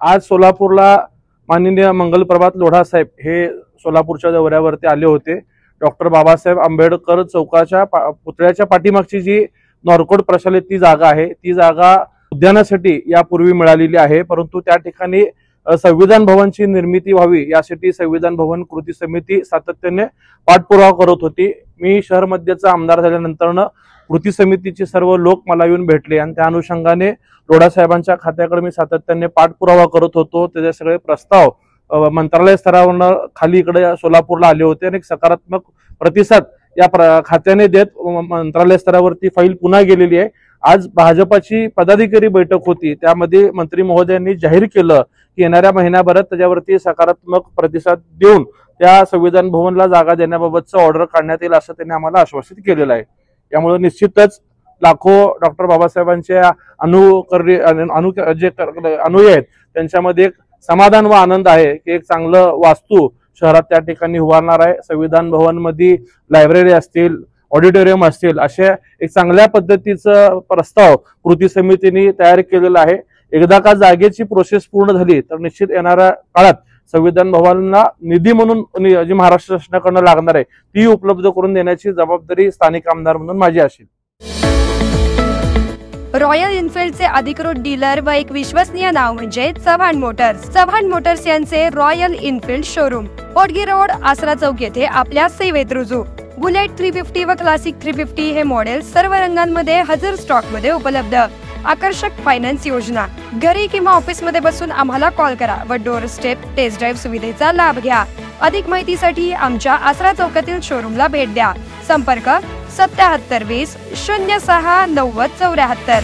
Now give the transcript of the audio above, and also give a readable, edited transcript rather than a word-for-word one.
आज सोलापूरला माननीय मंगलप्रभात लोढा साहेब हे सोलापूरच्या दौऱ्यावरती आले होते। डॉक्टर बाबासाहेब आंबेडकर चौकाच्या पुतळ्याच्या पाठीमागची जी नॉर्कोड प्रशालेत ती जागा आहे, ती जागा उद्यानासाठी यापूर्वी मिळालेली आहे, परंतु त्या ठिकाणी संविधान भवनची निर्मिती व्हावी यासाठी संविधान भवन कृती समिती सातत्याने पाठपुरावा करत होती। मी शहर मध्यचा आमदार झाल्यानंतर कृती समितीचे सर्व लोक मला येऊन भेटले आणि त्या अनुषंगाने लोढा साहेबांच्या खात्याकडे मी सातत्याने पाठपुरावा करत होतो। त्याचे सगळे प्रस्ताव मंत्रालय स्तरावरून खाली इकडे सोलापूरला आले होते आणि एक सकारात्मक प्रतिसाद या खात्याने देत मंत्रालय स्तरावरती फाईल पुन्हा गेलेली आहे। आज भाजपाची पदाधिकारी बैठक होती, त्यामध्ये मंत्री महोदयांनी जाहीर केलं की येणाऱ्या महिन्याभरात त्याच्यावरती सकारात्मक प्रतिसाद देऊन त्या संविधान भवनला जागा देण्याबाबतचं ऑर्डर काढण्यात येईल असं त्यांनी आम्हाला आश्वासित केलेलं आहे। त्यामुळे निश्चितच लाखो डॉक्टर बाबासाहेबांच्या अनुयायी आहेत त्यांच्यामध्ये एक समाधान व आनंद आहे की एक चांगलं वास्तू शहरात त्या ठिकाणी उभारणार आहे। संविधान भवन मध्ये लायब्ररी असतील, ऑडिटोरियम असतील, अशा एक चांगल्या पद्धतीचा प्रस्ताव कृती समितीने तयार केलेला आहे। एकदा का जागेची प्रोसेस पूर्ण झाली तर निश्चित येणाऱ्या काळात संविधान भवनाला निधी म्हणून जी महाराष्ट्र शासनाकडून लागणार आहे ती उपलब्ध करून देण्याची जबाबदारी स्थानिक आमदार म्हणून माझी असेल। रॉयल एनफील्डचे अधिकृत डीलर व एक विश्वसनीय नाव म्हणजे चव्हाण मोटर्स। चव्हाण मोटर्स यांचे रॉयल एनफील्ड शोरूम पोटगी रोड, आसरा चौक येथे आपल्या सेवेत रुजू। बुलेट 350 व क्लासिक 350 हे मॉडेल सर्व रंगांमध्ये हजर स्टॉक मध्ये उपलब्ध। आकर्षक फायनान्स योजना, घरी किंवा ऑफिस मध्ये बसून आम्हाला कॉल करा व डोर स्टेप टेस्ट ड्राईव्ह सुविधेचा लाभ घ्या। अधिक माहितीसाठी आमच्या आसरा चौकातील शोरूमला भेट द्या। संपर्क 7720 06 90 74।